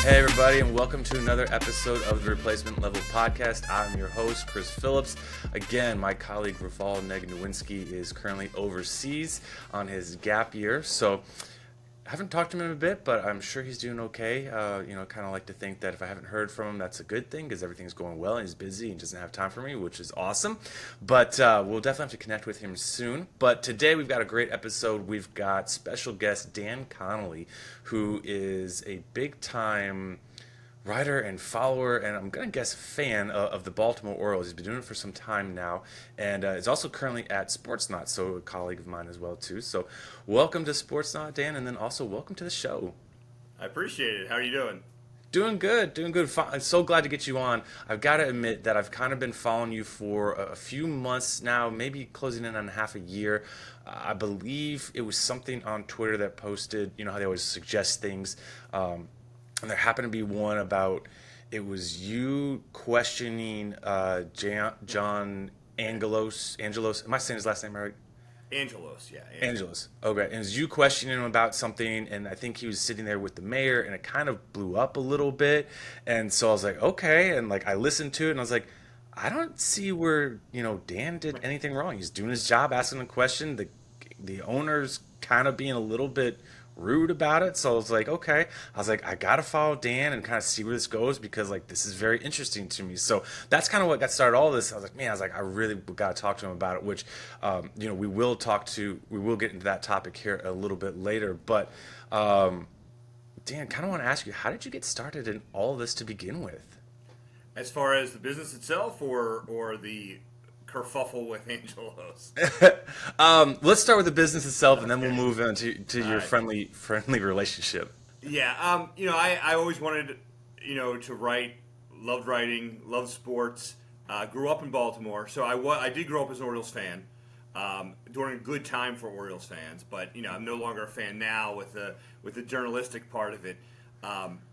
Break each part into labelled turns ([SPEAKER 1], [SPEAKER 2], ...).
[SPEAKER 1] Hey everybody, and welcome to another episode of the Replacement Level Podcast. I'm your host, Chris Phillips. Again, my colleague Raval Nowinski is currently overseas on his gap year, so I haven't talked to him in a bit, but I'm sure he's doing okay. Kind of like to think that if I haven't heard from him, that's a good thing because everything's going well and he's busy and doesn't have time for me, which is awesome. But we'll definitely have to connect with him soon. But today we've got a great episode. We've got special guest Dan Connolly, who is a big-time writer and follower, and I'm going to guess fan of the Baltimore Orioles. He's been doing it for some time now, and is also currently at Sportsnaut, so a colleague of mine as well, too. So welcome to Sportsnaut, Dan, and then also welcome to the show.
[SPEAKER 2] I appreciate it. How are you doing?
[SPEAKER 1] Doing good, doing good. I'm so glad to get you on. I've got to admit that I've kind of been following you for a few months now, maybe closing in on half a year. I believe it was something on Twitter that posted, you know how they always suggest things, and there happened to be one about, it was you questioning John Angelos. Am I saying his last name right?
[SPEAKER 2] Angelos, yeah.
[SPEAKER 1] Angelos. Okay. And it was you questioning him about something, and I think he was sitting there with the mayor, and it kind of blew up a little bit. And so I was like, okay. And like I listened to it, and I was like, I don't see where, Dan did anything wrong. He's doing his job, asking a question. The owner's kind of being a little bit rude about it. So I was like, okay. I was like, I gotta follow Dan and kind of see where this goes because like this is very interesting to me. So that's kind of what got started all this. I was like, I really gotta talk to him about it, which we will get into that topic here a little bit later. But Dan, kind of want to ask you, how did you get started in all this to begin with?
[SPEAKER 2] As far as the business itself or the kerfuffle with Angelos?
[SPEAKER 1] Let's start with the business itself, and then we'll move on to your
[SPEAKER 2] right.
[SPEAKER 1] friendly relationship.
[SPEAKER 2] Yeah, I always wanted, to write, loved writing, loved sports. Grew up in Baltimore, so I did grow up as an Orioles fan during a good time for Orioles fans. But I'm no longer a fan now with the journalistic part of it.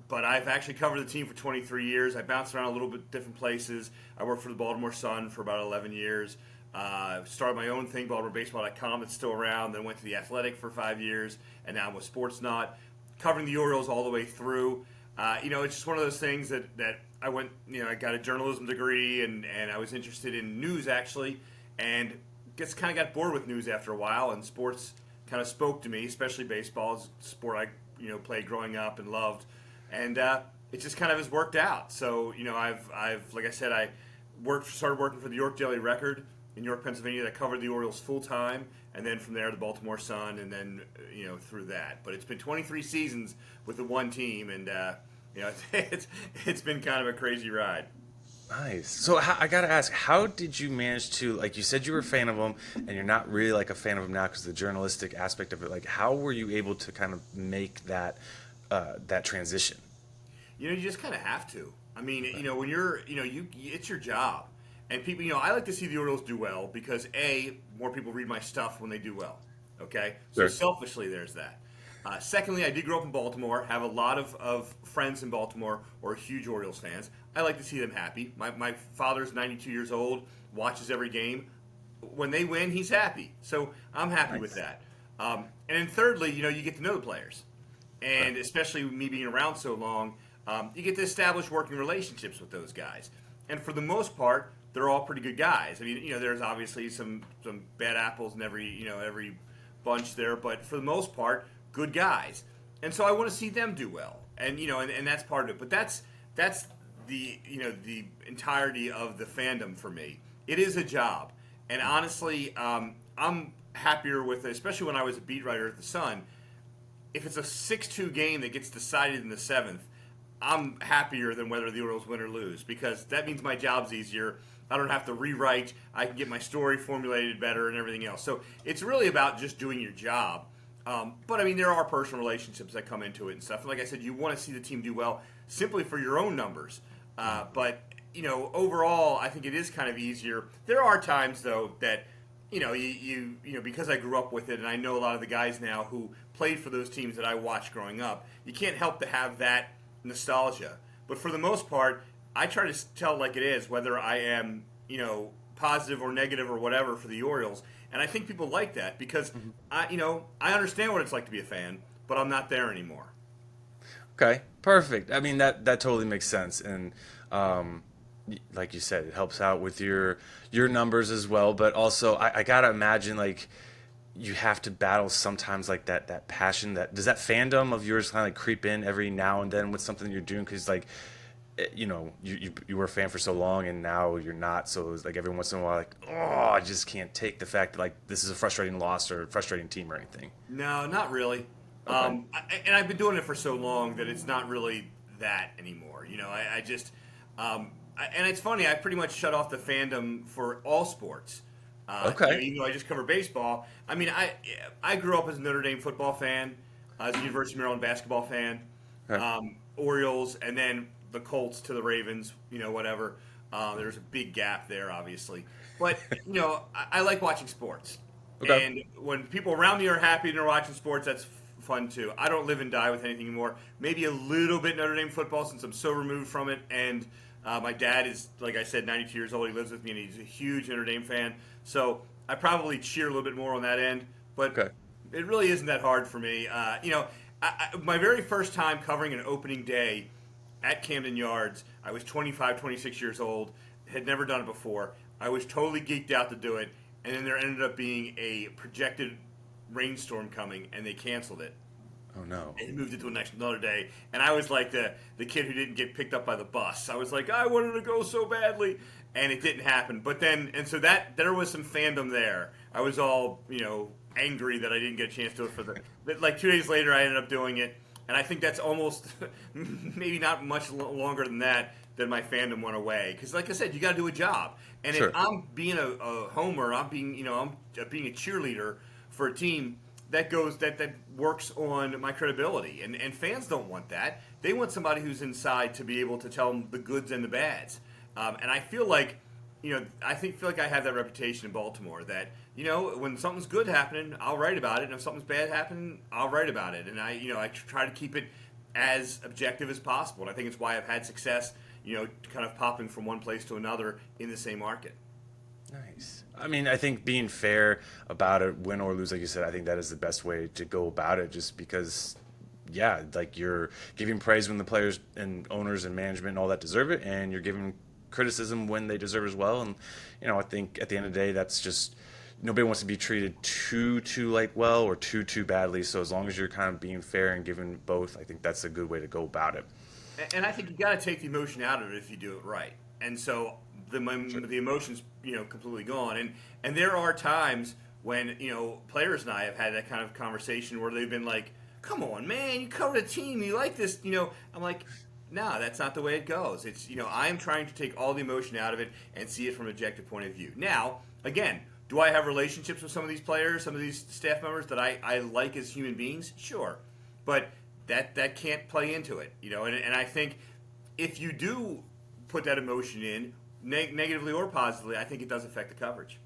[SPEAKER 2] But I've actually covered the team for 23 years. I bounced around a little bit different places. I worked for the Baltimore Sun for about 11 years. Started my own thing, BaltimoreBaseball.com. It's still around. Then went to The Athletic for 5 years, and now I'm with Sportsnaut, covering the Orioles all the way through. It's just one of those things that I went, I got a journalism degree, and I was interested in news, actually, and just kind of got bored with news after a while, and sports kind of spoke to me, especially baseball. It's a sport I played growing up and loved. And it just kind of has worked out. So, I've like I said, I started working for the York Daily Record in York, Pennsylvania. That covered the Orioles full time, and then from there the Baltimore Sun, and then through that. But it's been 23 seasons with the one team, and it's been kind of a crazy ride.
[SPEAKER 1] Nice. So I gotta ask, how did you manage to, like you said you were a fan of him, and you're not really like a fan of him now because of the journalistic aspect of it. Like, how were you able to kind of make that transition?
[SPEAKER 2] You just kind of have to. I mean, when you're, it's your job. And people, I like to see the Orioles do well because, A, more people read my stuff when they do well. Okay? So
[SPEAKER 1] Sure.
[SPEAKER 2] selfishly, there's that. Secondly, I did grow up in Baltimore, have a lot of friends in Baltimore who are huge Orioles fans. I like to see them happy. My father's 92 years old, watches every game. When they win, he's happy. So I'm happy with that. And then thirdly, you get to know the players. And especially me being around so long, you get to establish working relationships with those guys. And for the most part, they're all pretty good guys. I mean, there's obviously some bad apples in every bunch there, but for the most part, good guys. And so I want to see them do well. And and that's part of it. But that's the the entirety of the fandom for me. It is a job. And honestly, I'm happier with it, especially when I was a beat writer at the Sun. If it's a 6-2 game that gets decided in the 7th, I'm happier than whether the Orioles win or lose because that means my job's easier. I don't have to rewrite. I can get my story formulated better and everything else. So it's really about just doing your job. But I mean, there are personal relationships that come into it and stuff. And like I said, you want to see the team do well simply for your own numbers. But overall, I think it is kind of easier. There are times though that you because I grew up with it and I know a lot of the guys now who played for those teams that I watched growing up, you can't help to have that nostalgia. But for the most part, I try to tell it like it is, whether I am, positive or negative or whatever for the Orioles. And I think people like that because I understand what it's like to be a fan, but I'm not there anymore.
[SPEAKER 1] Okay, perfect. I mean that totally makes sense, and um, like you said, it helps out with your numbers as well. But also, I gotta imagine like you have to battle sometimes like that passion. That does that fandom of yours kind of like creep in every now and then with something you're doing because like you were a fan for so long and now you're not. So it's like every once in a while, like, oh, I just can't take the fact that like this is a frustrating loss or a frustrating team or anything.
[SPEAKER 2] No, not really.
[SPEAKER 1] Okay.
[SPEAKER 2] And I've been doing it for so long that it's not really that anymore. I just, and it's funny. I pretty much shut off the fandom for all sports.
[SPEAKER 1] Okay.
[SPEAKER 2] Even though I just cover baseball. I mean, I grew up as a Notre Dame football fan, as a University of Maryland basketball fan,
[SPEAKER 1] Okay.
[SPEAKER 2] Orioles, and then the Colts to the Ravens. Whatever. There's a big gap there, obviously. But I like watching sports.
[SPEAKER 1] Okay.
[SPEAKER 2] And when people around me are happy and they're watching sports, that's fun too. I don't live and die with anything anymore. Maybe a little bit Notre Dame football since I'm so removed from it. And my dad is, like I said, 92 years old. He lives with me and he's a huge Notre Dame fan. So I probably cheer a little bit more on that end. But
[SPEAKER 1] Okay.
[SPEAKER 2] it really isn't that hard for me. My very first time covering an opening day at Camden Yards, I was 25, 26 years old, had never done it before. I was totally geeked out to do it, and then there ended up being a projected rainstorm coming, and they canceled it.
[SPEAKER 1] Oh no.
[SPEAKER 2] And moved it to another day, and I was like the kid who didn't get picked up by the bus. I was like, I wanted to go so badly, and it didn't happen. But then, and so that there was some fandom there. I was all angry that I didn't get a chance to do it for the. But like 2 days later, I ended up doing it, and I think that's almost maybe not much longer than that my fandom went away. Because like I said, you got to do a job, and
[SPEAKER 1] Sure.
[SPEAKER 2] if I'm being a homer, I'm being I'm being a cheerleader for a team that works on my credibility, and fans don't want that. They want somebody who's inside to be able to tell them the goods and the bads. And I feel like feel like I have that reputation in Baltimore that when something's good happening, I'll write about it, and if something's bad happening, I'll write about it. And I try to keep it as objective as possible, and I think it's why I've had success. Kind of popping from one place to another in the same market.
[SPEAKER 1] Nice. I mean, I think being fair about it, win or lose, like you said, I think that is the best way to go about it. Just because, yeah, like you're giving praise when the players and owners and management and all that deserve it, and you're giving criticism when they deserve as well. And I think at the end of the day, that's just nobody wants to be treated too like well or too badly. So as long as you're kind of being fair and giving both, I think that's a good way to go about it.
[SPEAKER 2] And I think you got to take the emotion out of it if you do it right. And so the emotion's completely gone. And there are times when players and I have had that kind of conversation where they've been like, "Come on, man, you covered a team, you like this." I'm like, "No, that's not the way it goes. It's I am trying to take all the emotion out of it and see it from an objective point of view." Now, again, do I have relationships with some of these players, some of these staff members that I like as human beings? Sure, but that can't play into it, And I think if you do put that emotion in, negatively or positively, I think it does affect the coverage.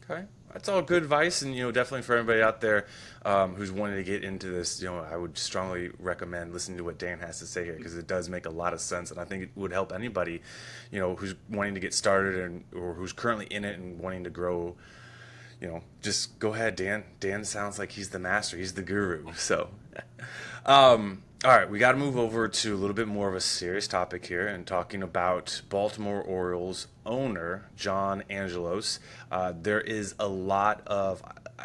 [SPEAKER 1] Okay, that's all good advice, and definitely for everybody out there who's wanting to get into this, I would strongly recommend listening to what Dan has to say here because it does make a lot of sense, and I think it would help anybody, who's wanting to get started or who's currently in it and wanting to grow. Just go ahead, Dan. Dan sounds like he's the master. He's the guru. So, all right, we got to move over to a little bit more of a serious topic here and talking about Baltimore Orioles owner John Angelos. There is a lot of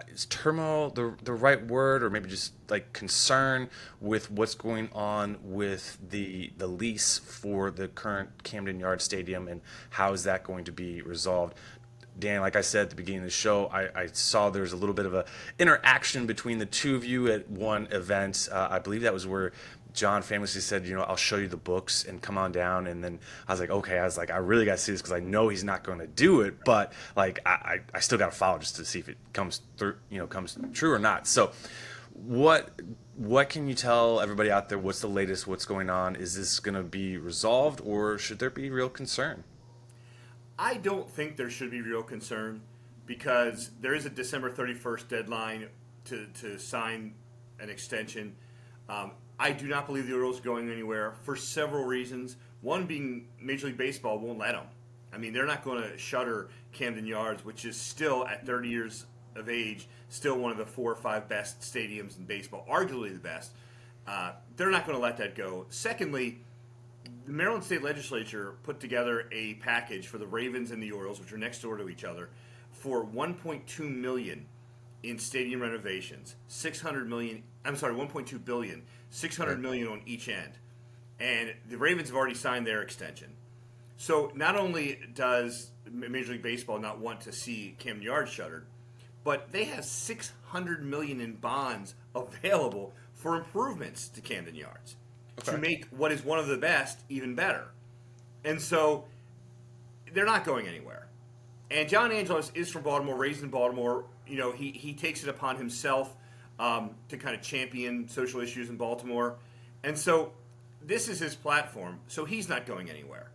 [SPEAKER 1] is turmoil the right word, or maybe just like concern with what's going on with the lease for the current Camden Yards Stadium and how is that going to be resolved. Dan, like I said at the beginning of the show, I saw there was a little bit of a interaction between the two of you at one event. I believe that was where John famously said, I'll show you the books and come on down. And then I was like, okay, I really got to see this because I know he's not going to do it. But like, I still got to follow just to see if it comes through, comes true or not. So what can you tell everybody out there? What's the latest? What's going on? Is this going to be resolved or should there be real concern?
[SPEAKER 2] I don't think there should be real concern because there is a December 31st deadline to sign an extension. I do not believe the Orioles are going anywhere for several reasons. One being Major League Baseball won't let them. I mean, they're not going to shutter Camden Yards, which is still, at 30 years of age, still one of the 4 or 5 best stadiums in baseball, arguably the best. They're not going to let that go. Secondly, the Maryland State Legislature put together a package for the Ravens and the Orioles, which are next door to each other, for $1.2 million in stadium renovations. $1.2 billion, $600 million on each end. And the Ravens have already signed their extension. So not only does Major League Baseball not want to see Camden Yards shuttered, but they have $600 million in bonds available for improvements to Camden Yards to make what is one of the best even better. And so they're not going anywhere. And John Angelos is from Baltimore, raised in Baltimore. You know, he takes it upon himself to kind of champion social issues in Baltimore. And so this is his platform, so he's not going anywhere.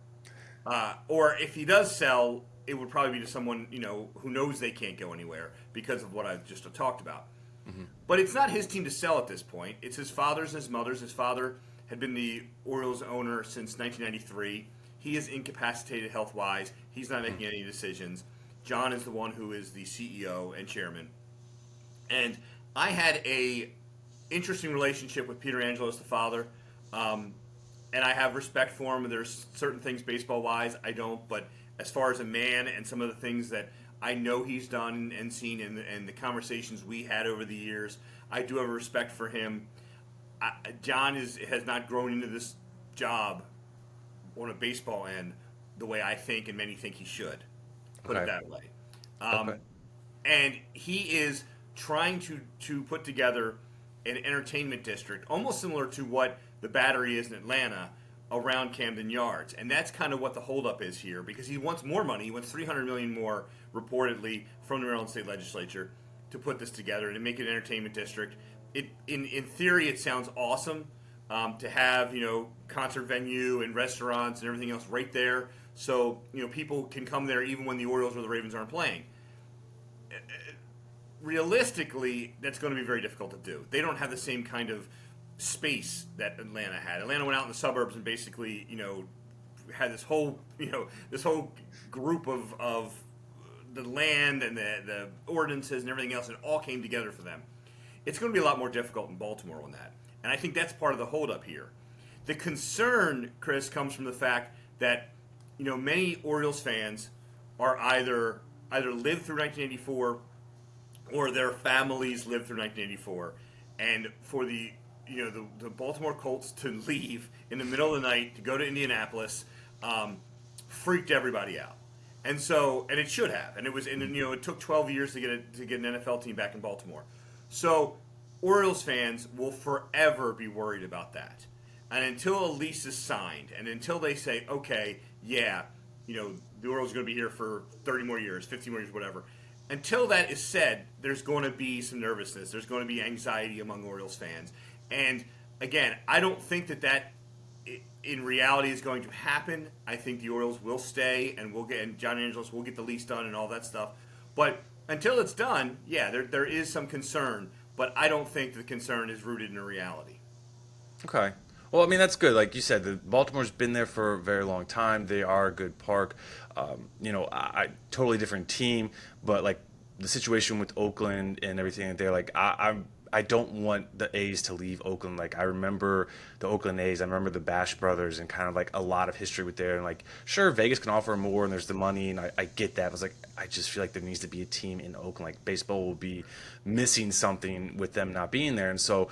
[SPEAKER 2] Or if he does sell, it would probably be to someone, you know, who knows they can't go anywhere because of what I've just talked about. Mm-hmm. But it's not his team to sell at this point. It's his father's and his mother's. His father had been the Orioles owner since 1993. He is incapacitated health-wise. He's not making any decisions. John is the one who is the CEO and chairman. And I had a interesting relationship with Peter Angelos, the father. And I have respect for him. There's certain things baseball-wise I don't, but as far as a man and some of the things that I know he's done and seen and the conversations we had over the years, I do have a respect for him. John has not grown into this job on a baseball end the way I think and many think he should. Put it that way. And he is trying to put together an entertainment district, almost similar to what the Battery is in Atlanta, around Camden Yards. And that's kind of what the holdup is here, because he wants more money. He wants $300 million more, reportedly, from the Maryland State Legislature to put this together and to make it an entertainment district. In theory, it sounds awesome to have, you know, concert venue and restaurants and everything else right there, so, you know, people can come there even when the Orioles or the Ravens aren't playing. Realistically, that's going to be very difficult to do. They don't have the same kind of space that Atlanta had. Atlanta went out in the suburbs and basically, you know, had this whole group of the land and the ordinances and everything else, and it all came together for them. It's going to be a lot more difficult in Baltimore on that. And I think that's part of the holdup here. The concern, Chris, comes from the fact that, you know, many Orioles fans are either lived through 1984 or their families lived through 1984. And for the Baltimore Colts to leave in the middle of the night to go to Indianapolis freaked everybody out. And so, and it should have. And it took 12 years to get an NFL team back in Baltimore. So Orioles fans will forever be worried about that. And until a lease is signed, and until they say, okay, yeah, you know, the Orioles are going to be here for 30 more years, 50 more years, whatever. Until that is said, there's going to be some nervousness. There's going to be anxiety among Orioles fans. And again, I don't think that in reality is going to happen. I think the Orioles will stay, and John Angelos will get the lease done and all that stuff. But until it's done, yeah, there is some concern. But I don't think the concern is rooted in a reality.
[SPEAKER 1] Okay. Well, I mean, that's good. Like you said, Baltimore's been there for a very long time. They are a good park. I totally different team, but like the situation with Oakland and everything, they're like, I don't want the A's to leave Oakland. Like, I remember the Oakland A's. I remember the Bash brothers and kind of like a lot of history with there. And like, sure, Vegas can offer more and there's the money, and I get that. I was like, I just feel like there needs to be a team in Oakland. Like, baseball will be missing something with them not being there. And so,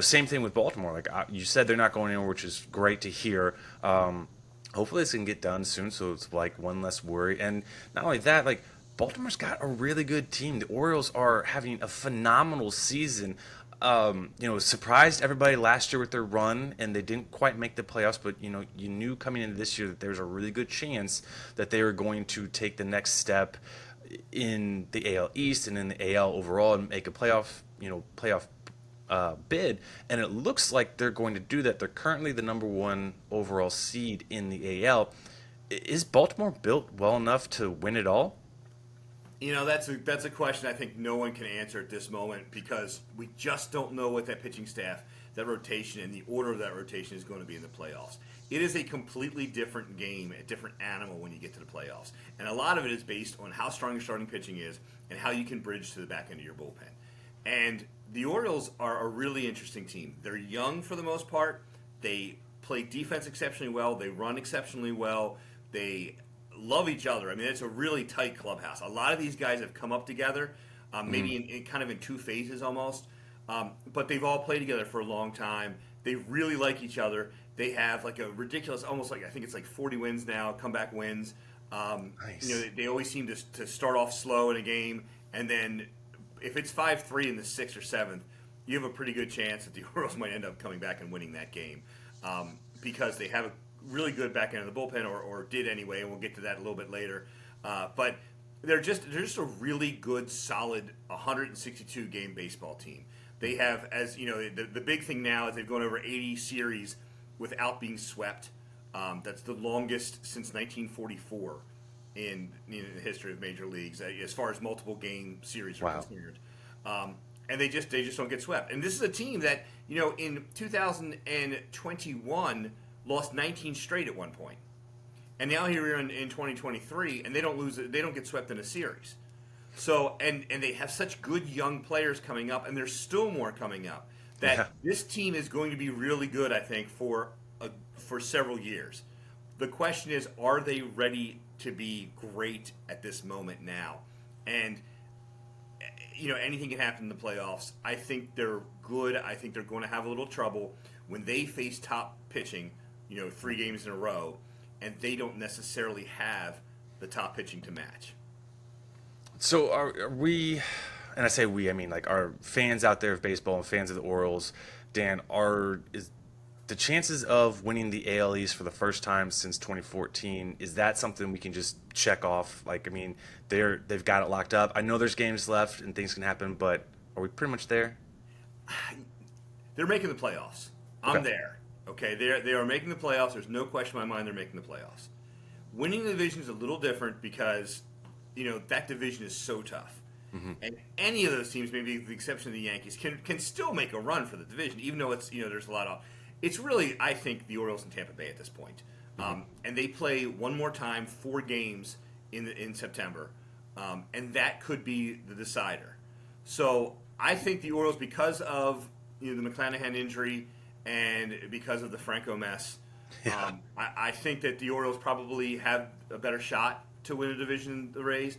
[SPEAKER 1] same thing with Baltimore. Like, you said they're not going anywhere, which is great to hear. Hopefully this can get done soon, so it's like one less worry. And not only that, like, Baltimore's got a really good team. The Orioles are having a phenomenal season. Surprised everybody last year with their run, and they didn't quite make the playoffs, but you knew coming into this year that there's a really good chance that they were going to take the next step in the AL East and in the AL overall and make a playoff bid, and it looks like they're going to do that. They're currently the number one overall seed in the AL. Is Baltimore built well enough to win it all?
[SPEAKER 2] That's a question I think no one can answer at this moment, because we just don't know what that pitching staff, that rotation, and the order of that rotation is going to be in the playoffs. It is a completely different game, a different animal when you get to the playoffs. And a lot of it is based on how strong your starting pitching is and how you can bridge to the back end of your bullpen. And the Orioles are a really interesting team. They're young for the most part. They play defense exceptionally well. They run exceptionally well. They love each other. I mean, it's a really tight clubhouse. A lot of these guys have come up together, maybe in kind of in two phases almost. But they've all played together for a long time. They really like each other. They have like a ridiculous, almost like I think it's like 40 wins now, comeback wins.
[SPEAKER 1] Nice.
[SPEAKER 2] They always seem to start off slow in a game, and then if it's 5-3 in the sixth or seventh, you have a pretty good chance that the Orioles might end up coming back and winning that game because they have a really good back end of the bullpen, or did anyway, and we'll get to that a little bit later. But they're just a really good, solid 162 game baseball team. They have, as you know, the big thing now is they've gone over 80 series without being swept. That's the longest since 1944 in the history of major leagues, as far as multiple game series are concerned. And they just don't get swept. And this is a team that, in 2021 lost 19 straight at one point. And now here we are in 2023, and they don't get swept in a series. So and they have such good young players coming up, and there's still more coming up. That this team is going to be really good, I think, for several years. The question is, are they ready to be great at this moment now? And anything can happen in the playoffs. I think they're good. I think they're going to have a little trouble when they face top pitching, 3 games in a row, and they don't necessarily have the top pitching to match.
[SPEAKER 1] So are we, and I say we, I mean like our fans out there of baseball and fans of the Orioles, Dan, is the chances of winning the AL East for the first time since 2014, is that something we can just check off? Like, I mean, they've got it locked up. I know there's games left and things can happen, but are we pretty much there?
[SPEAKER 2] They're making the playoffs. I'm there. Okay, they are making the playoffs. There's no question in my mind they're making the playoffs. Winning the division is a little different because, that division is so tough. Mm-hmm. And any of those teams, maybe with the exception of the Yankees, can still make a run for the division, even though it's, there's a lot of... It's really, I think, the Orioles and Tampa Bay at this point. Mm-hmm. And they play one more time, 4 games in September. And that could be the decider. So I think the Orioles, because of the McClanahan injury and because of the Franco mess, I think that the Orioles probably have a better shot to win a division than the Rays.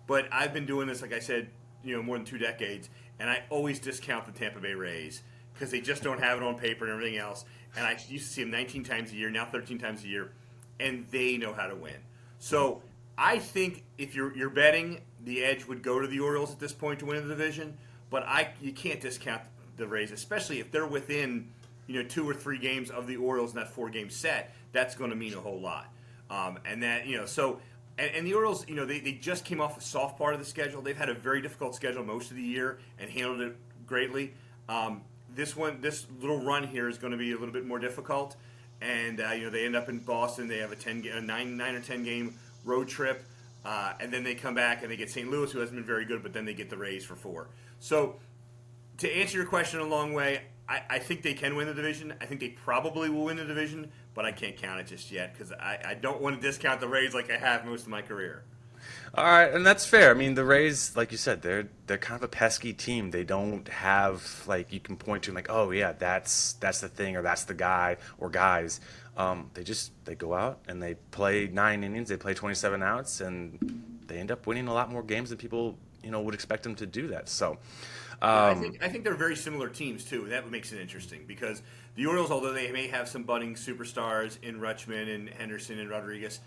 [SPEAKER 2] But I've been doing this, like I said, more than 2 decades, and I always discount the Tampa Bay Rays because they just don't have it on paper and everything else. And I used to see them 19 times a year, now 13 times a year, and they know how to win. So I think if you're betting, the edge would go to the Orioles at this point to win the division. But you can't discount the Rays, especially if they're within 2 or 3 games of the Orioles in that 4-game set. That's going to mean a whole lot. And that so. And the Orioles, they just came off a soft part of the schedule. They've had a very difficult schedule most of the year and handled it greatly. This little run here is going to be a little bit more difficult, and they end up in Boston. They have a 9 or 10 game road trip, and then they come back and they get St. Louis, who hasn't been very good, but then they get the Rays for 4. So, to answer your question a long way, I think they can win the division. I think they probably will win the division, but I can't count it just yet because I don't want to discount the Rays like I have most of my career.
[SPEAKER 1] All right, and that's fair. I mean, the Rays, like you said, they're kind of a pesky team. They don't have, like, you can point to like, oh yeah, that's the thing, or that's the guy or guys. They go out and they play 9 innings, they play 27 outs, and they end up winning a lot more games than people would expect them to do that. So.
[SPEAKER 2] I think they're very similar teams too. That makes it interesting because the Orioles, although they may have some budding superstars in Rutschman and Henderson and Rodriguez,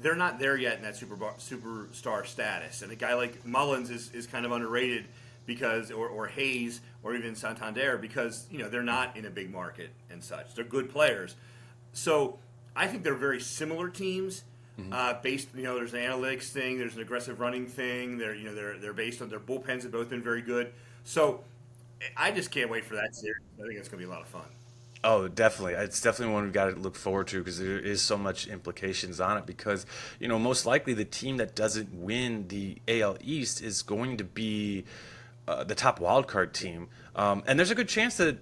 [SPEAKER 2] they're not there yet in that superstar status. And a guy like Mullins is kind of underrated because, or Hayes, or even Santander because they're not in a big market and such. They're good players, so I think they're very similar teams. Mm-hmm. Based, there's an analytics thing, there's an aggressive running thing. They're based on their bullpens have both been very good. So I just can't wait for that series. I think it's going to be a lot of fun.
[SPEAKER 1] Oh, definitely. It's definitely one we've got to look forward to because there is so much implications on it because, most likely the team that doesn't win the AL East is going to be the top wildcard team. And there's a good chance that,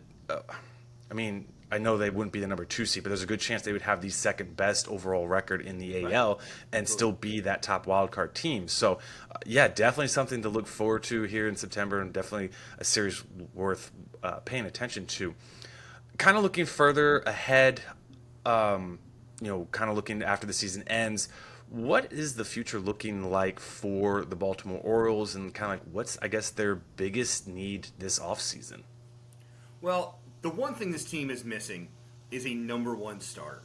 [SPEAKER 1] I know they wouldn't be the number 2 seed, but there's a good chance they would have the second best overall record in the AL and still be that top wild card team. So, yeah, definitely something to look forward to here in September, and definitely a series worth paying attention to. Kind of looking further ahead, kind of looking after the season ends. What is the future looking like for the Baltimore Orioles, and kind of like what's, I guess, their biggest need this offseason?
[SPEAKER 2] Well, the one thing this team is missing is a number one starter.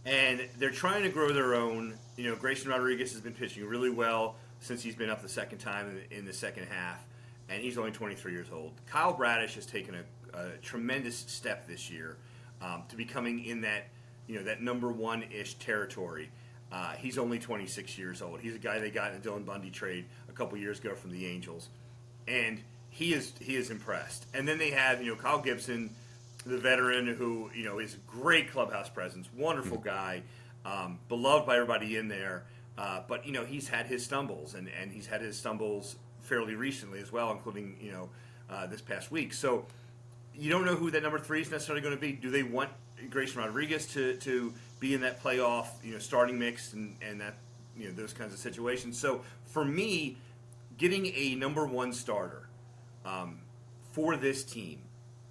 [SPEAKER 2] And they're trying to grow their own. Grayson Rodriguez has been pitching really well since he's been up the second time in the second half, and he's only 23 years old. Kyle Bradish has taken a tremendous step this year to becoming in that that number one-ish territory. He's only 26 years old. He's a guy they got in the Dylan Bundy trade a couple years ago from the Angels, and he is impressed. And then they have Kyle Gibson, the veteran, who is a great clubhouse presence, wonderful guy, beloved by everybody in there. But he's had his stumbles, and he's had his stumbles fairly recently as well, including this past week. So you don't know who that number 3 is necessarily going to be. Do they want Grayson Rodriguez to be in that playoff starting mix and that those kinds of situations? So for me, getting a number one starter for this team,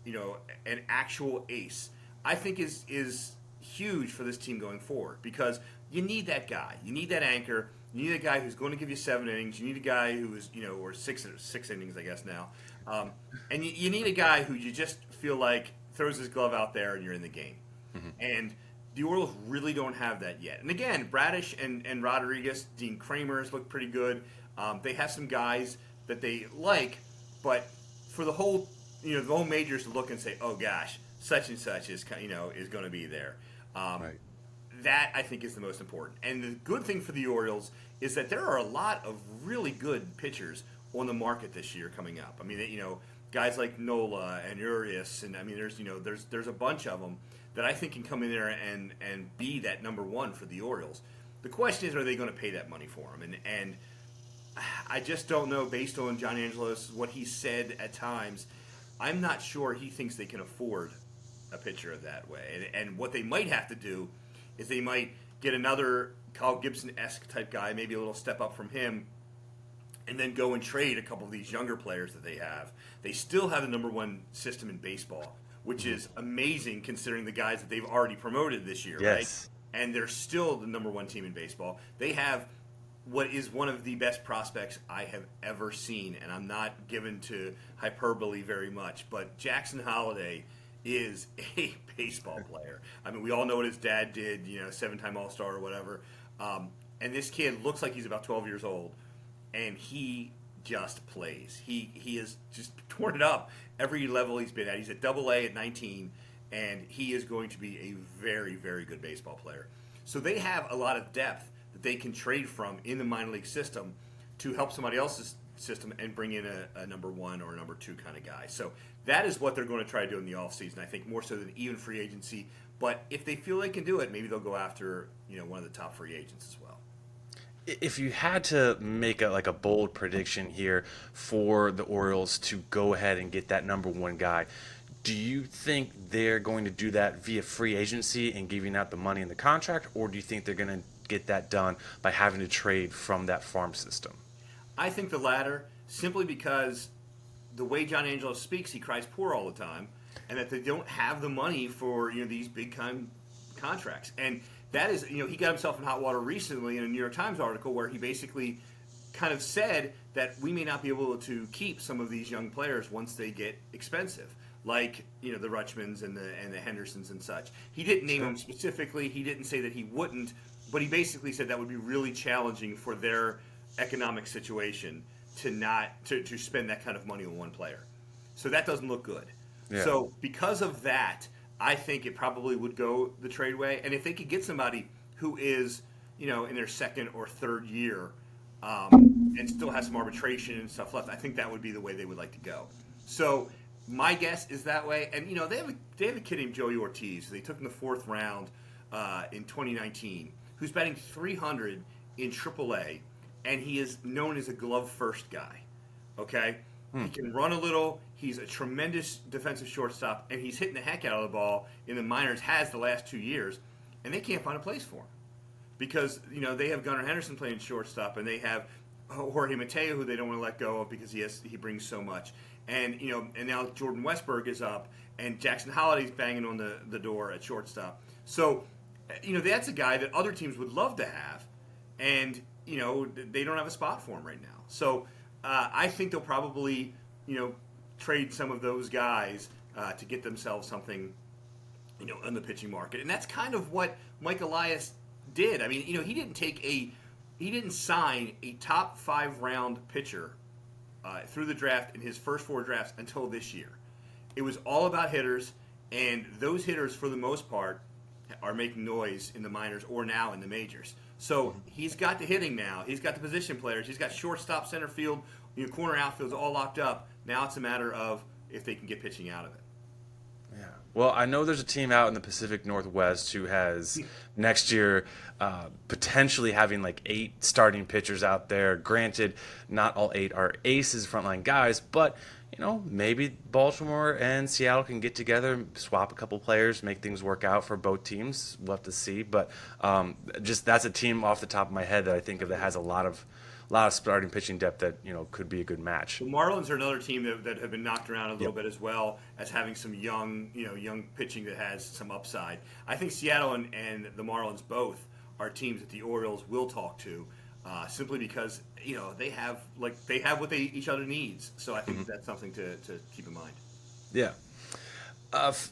[SPEAKER 2] an actual ace, I think is huge for this team going forward, because you need that guy. You need that anchor. You need a guy who's going to give you 7 innings. You need a guy who is, or six innings, I guess now. And you need a guy who you just feel like throws his glove out there and you're in the game. And the Orioles really don't have that yet. And again, Bradish and Rodriguez, Dean Kramer's look pretty good. They have some guys that they like, but for the whole majors to look and say, oh gosh, such and such is going to be there.
[SPEAKER 1] Right.
[SPEAKER 2] That, I think, is the most important. And the good thing for the Orioles is that there are a lot of really good pitchers on the market this year coming up. I mean, guys like Nola and Urias, and I mean, there's a bunch of them that I think can come in there and be that number one for the Orioles. The question is, are they going to pay that money for him? And I just don't know, based on John Angelos, what he said at times. I'm not sure he thinks they can afford a pitcher of that way. And what they might have to do is they might get another Kyle Gibson-esque type guy, maybe a little step up from him, and then go and trade a couple of these younger players that they have. They still have the number one system in baseball, which is amazing considering the guys that they've already promoted this year,
[SPEAKER 1] Yes.
[SPEAKER 2] right? And they're still the number one team in baseball. They have what is one of the best prospects I have ever seen, and I'm not given to hyperbole very much, but Jackson Holliday is a baseball player. I mean, we all know what his dad did, 7-time All-Star or whatever. And this kid looks like he's about 12 years old, and he just plays. He has just torn it up every level he's been at. He's at Double-A at 19, and he is going to be a very, very good baseball player. So they have a lot of depth that they can trade from in the minor league system to help somebody else's system and bring in a number one or a number two kind of guy. So that is what they're going to try to do in the offseason, I think, more so than even free agency. But if they feel they can do it, maybe they'll go after one of the top free agents as well.
[SPEAKER 1] If you had to make a bold prediction here for the Orioles to go ahead and get that number one guy, do you think they're going to do that via free agency and giving out the money in the contract, or do you think they're going to get that done by having to trade from that farm system?
[SPEAKER 2] I think the latter, simply because the way John Angelos speaks, he cries poor all the time, and that they don't have the money for these big contracts. And that is, he got himself in hot water recently in a New York Times article where he basically kind of said that we may not be able to keep some of these young players once they get expensive, like the Rutschmans and the Hendersons and such. He didn't name them specifically. He didn't say that he wouldn't, but he basically said that would be really challenging for their economic situation to spend that kind of money on one player. So that doesn't look good. Yeah. So because of that, I think it probably would go the trade way. And if they could get somebody who is, in their second or third year and still has some arbitration and stuff left, I think that would be the way they would like to go. So my guess is that way. And, they have a kid named Joey Ortiz who they took in the 4th round in 2019 who's batting .300 in AAA, and he is known as a glove-first guy, okay? He can run a little. He's a tremendous defensive shortstop, and he's hitting the heck out of the ball in the minors, has the last 2 years, and they can't find a place for him. Because, they have Gunnar Henderson playing shortstop, and they have Jorge Mateo, who they don't want to let go of because he brings so much. And, and now Jordan Westberg is up, and Jackson Holliday's banging on the door at shortstop. So, that's a guy that other teams would love to have, and, they don't have a spot for him right now. So, I think they'll probably, trade some of those guys to get themselves something, in the pitching market. And that's kind of what Mike Elias did. I mean, he didn't sign a top 5 round pitcher through the draft in his first 4 drafts until this year. It was all about hitters, and those hitters, for the most part, are making noise in the minors or now in the majors. So he's got the hitting now. He's got the position players. He's got shortstop, center field, corner outfields all locked up. Now it's a matter of if they can get pitching out of it.
[SPEAKER 1] Yeah. Well, I know there's a team out in the Pacific Northwest who has next year potentially having like 8 starting pitchers out there. Granted, not all 8 are aces, frontline guys, but maybe Baltimore and Seattle can get together, swap a couple players, make things work out for both teams. We'll have to see, but just that's a team off the top of my head that I think of that has a lot of starting pitching depth that could be a good match.
[SPEAKER 2] The Marlins are another team that have been knocked around a little bit as well as having some young pitching that has some upside. I think Seattle and the Marlins both are teams that the Orioles will talk to, simply because they have what each other needs. So I think that's something to keep in mind.
[SPEAKER 1] Yeah.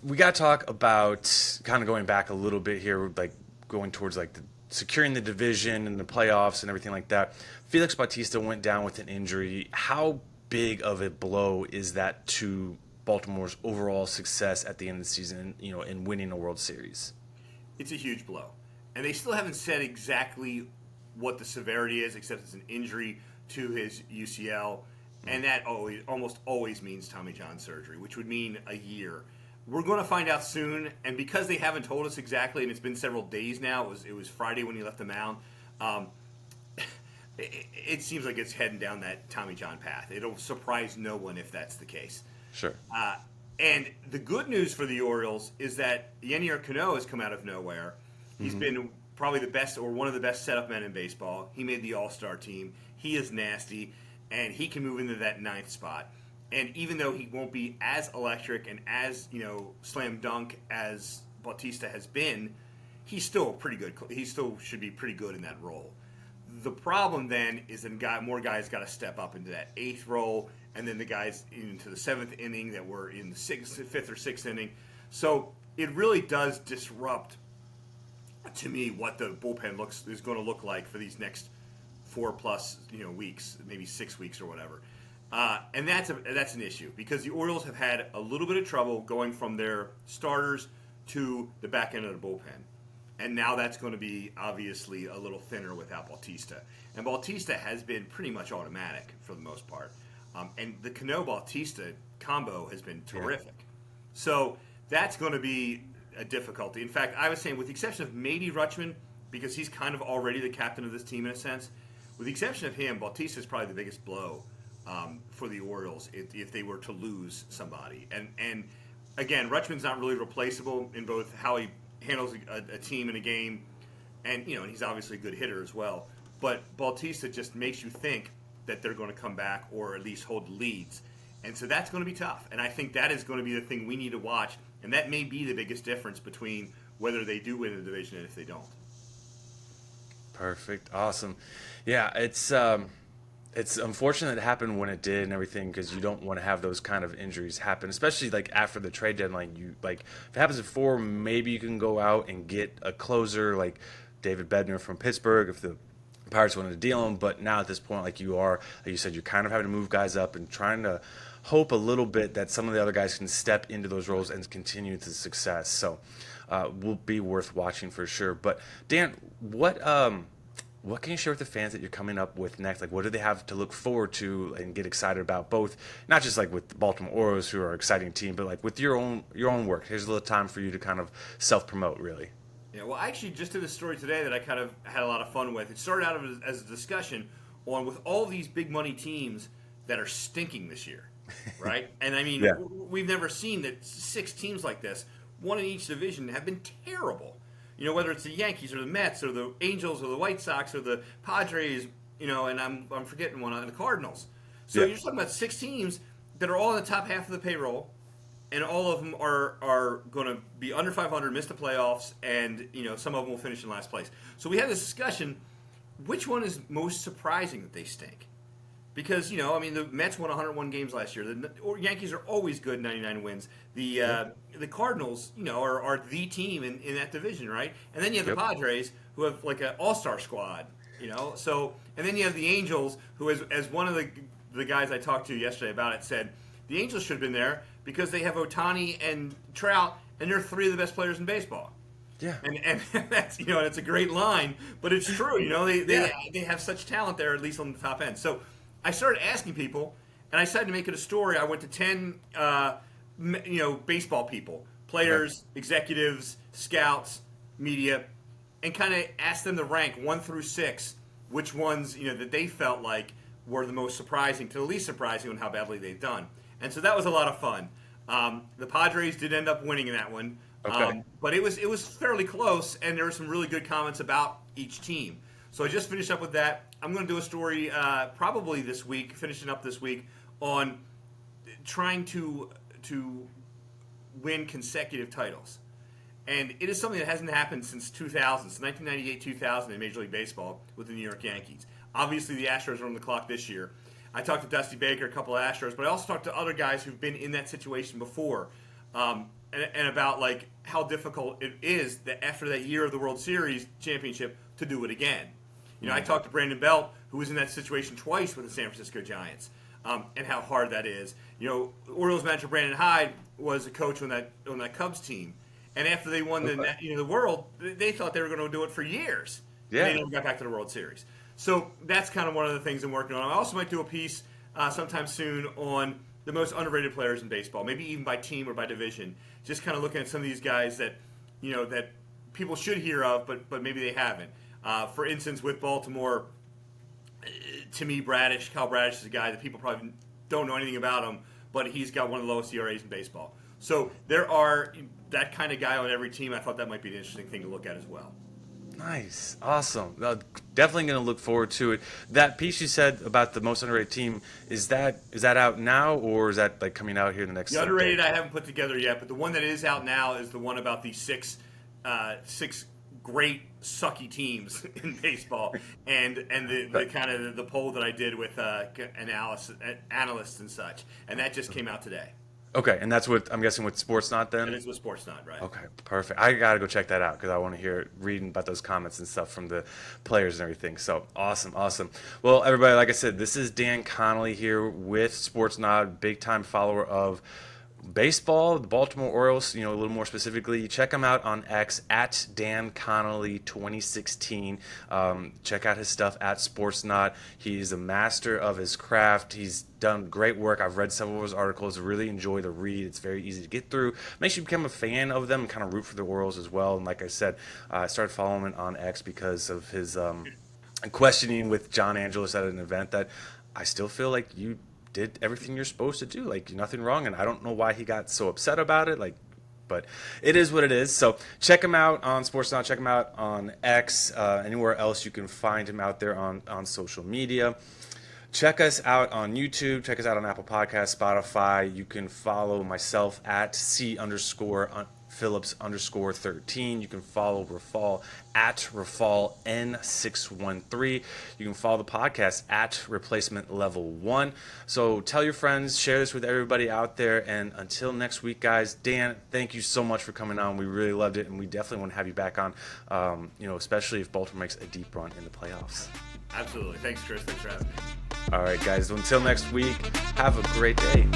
[SPEAKER 1] We got to talk about kind of going back a little bit here, like going towards like securing the division and the playoffs and everything like that. Felix Bautista went down with an injury. How big of a blow is that to Baltimore's overall success at the end of the season, in winning a World Series?
[SPEAKER 2] It's a huge blow. And they still haven't said exactly what the severity is, except it's an injury to his UCL. And that almost always means Tommy John surgery, which would mean a year. We're going to find out soon, and because they haven't told us exactly, and it's been several days now, it was Friday when he left the mound, it seems like it's heading down that Tommy John path. It'll surprise no one if that's the case.
[SPEAKER 1] Sure.
[SPEAKER 2] And the good news for the Orioles is that Yennier Cano has come out of nowhere. He's been probably the best or one of the best setup men in baseball. He made the All-Star team. He is nasty, and he can move into that 9th spot. And even though he won't be as electric and as, slam dunk as Bautista has been, he's still pretty good. He still should be pretty good in that role. The problem then is that more guys got to step up into that 8th role, and then the guys into the 7th inning that were in the 5th or 6th inning. So it really does disrupt, to me, what the bullpen is going to look like for these next 4+ weeks, maybe 6 weeks or whatever. And that's an issue because the Orioles have had a little bit of trouble going from their starters to the back end of the bullpen. And now that's going to be obviously a little thinner without Bautista. And Bautista has been pretty much automatic for the most part. And the Cano-Bautista combo has been terrific. Yeah. So that's going to be a difficulty. In fact, I was saying with the exception of maybe Rutschman, because he's kind of already the captain of this team in a sense, with the exception of him, Bautista is probably the biggest blow for the Orioles if they were to lose somebody. And again, Rutschman's not really replaceable in both how he handles a team in a game, and and he's obviously a good hitter as well. But Bautista just makes you think that they're going to come back or at least hold leads. And so that's going to be tough. And I think that is going to be the thing we need to watch. And that may be the biggest difference between whether they do win the division and if they don't.
[SPEAKER 1] Perfect. Awesome. Yeah, it's unfortunate it happened when it did and everything because you don't want to have those kind of injuries happen, especially like after the trade deadline. If it happens before, maybe you can go out and get a closer like David Bednar from Pittsburgh if the Pirates wanted to deal him. But now at this point, like you said, you're kind of having to move guys up and trying to hope a little bit that some of the other guys can step into those roles and continue to success. So will be worth watching for sure. But Dan, what can you share with the fans that you're coming up with next? Like, what do they have to look forward to and get excited about? Both, not just like with the Baltimore Orioles, who are an exciting team, but like with your own work. Here's a little time for you to kind of self-promote, really.
[SPEAKER 2] Yeah, well, I actually just did a story today that I kind of had a lot of fun with. It started out as a discussion on with all these big money teams that are stinking this year. right? And I mean,
[SPEAKER 1] Yeah.
[SPEAKER 2] we've never seen that 6 teams like this, one in each division, have been terrible. Whether it's the Yankees or the Mets or the Angels or the White Sox or the Padres, and I'm forgetting one on the Cardinals. So
[SPEAKER 1] Yeah.
[SPEAKER 2] you're talking about 6 teams that are all in the top half of the payroll, and all of them are going to be under 500, miss the playoffs, and some of them will finish in last place. So we had this discussion: which one is most surprising that they stink? Because the Mets won 101 games last year. The Yankees are always good, 99 wins. The Cardinals, are the team in that division, right? And then you have the Padres, who have like an all-star squad, So, and then you have the Angels, who, as one of the guys I talked to yesterday about it said, the Angels should have been there because they have Ohtani and Trout, and they're 3 of the best players in baseball.
[SPEAKER 1] Yeah.
[SPEAKER 2] And that's it's a great line, but it's true. They have such talent there, at least on the top end. So I started asking people, and I decided to make it a story. I went to 10, baseball people, players, executives, scouts, media, and kind of asked them to rank 1 through 6, which ones that they felt like were the most surprising to the least surprising on how badly they've done. And so that was a lot of fun. The Padres did end up winning in that one, but it was fairly close, and there were some really good comments about each team. So I just finished up with that. I'm going to do a story probably this week, finishing up this week, on trying to win consecutive titles. And it is something that hasn't happened since 2000, since 1998-2000 in Major League Baseball with the New York Yankees. Obviously, the Astros are on the clock this year. I talked to Dusty Baker, a couple of Astros, but I also talked to other guys who've been in that situation before, and about like how difficult it is that after that year of the World Series championship to do it again. I talked to Brandon Belt, who was in that situation twice with the San Francisco Giants, and how hard that is. Orioles manager Brandon Hyde was a coach on that Cubs team, and after they won the World, they thought they were going to do it for years.
[SPEAKER 1] Yeah.
[SPEAKER 2] And they never got back to the World Series. So that's kind of one of the things I'm working on. I also might do a piece sometime soon on the most underrated players in baseball, maybe even by team or by division. Just kind of looking at some of these guys that that people should hear of, but maybe they haven't. For instance, with Baltimore, to me, Kyle Bradish is a guy that people probably don't know anything about him, but he's got one of the lowest ERAs in baseball. So there are that kind of guy on every team. I thought that might be an interesting thing to look at as well.
[SPEAKER 1] Nice. Awesome. Definitely going to look forward to it. That piece you said about the most underrated team, is that out now, or is that like coming out here in the next
[SPEAKER 2] The underrated I haven't put together yet, but the one that is out now is the one about the six great sucky teams in baseball, and the kind of the poll that I did with analysts and such, and that just came out today.
[SPEAKER 1] Okay, and that's what I'm guessing with Sportsnaut then?
[SPEAKER 2] It is with Sportsnaut, right?
[SPEAKER 1] Okay, perfect. I got to go check that out because I want to reading about those comments and stuff from the players and everything. So awesome. Well, everybody, like I said, this is Dan Connolly here with Sportsnaut, big time follower of baseball, the Baltimore Orioles, a little more specifically. Check him out on X at Dan Connolly 2016. Check out his stuff at Sportsnaut. He's a master of his craft. He's done great work. I've read several of his articles. Really enjoy the read. It's very easy to get through. Makes you become a fan of them and kind of root for the Orioles as well. And like I said, I started following him on X because of his questioning with John Angelos at an event that I still feel like you did everything you're supposed to do, like nothing wrong, and I don't know why he got so upset about it, but it is what it is. So check him out on Sportsnaut, check him out on X, anywhere else you can find him out there on social media. Check us out on YouTube, check us out on Apple Podcasts, Spotify. You can follow myself at C_Phillips_13. You can follow Rafal at RafalN613. You can follow the podcast at Replacement Level 1. So tell your friends, share this with everybody out there. And until next week, guys, Dan, thank you so much for coming on. We really loved it, and we definitely want to have you back on, especially if Baltimore makes a deep run in the playoffs.
[SPEAKER 2] Absolutely. Thanks, Chris. Thanks for having me.
[SPEAKER 1] All right, guys, until next week, have a great day.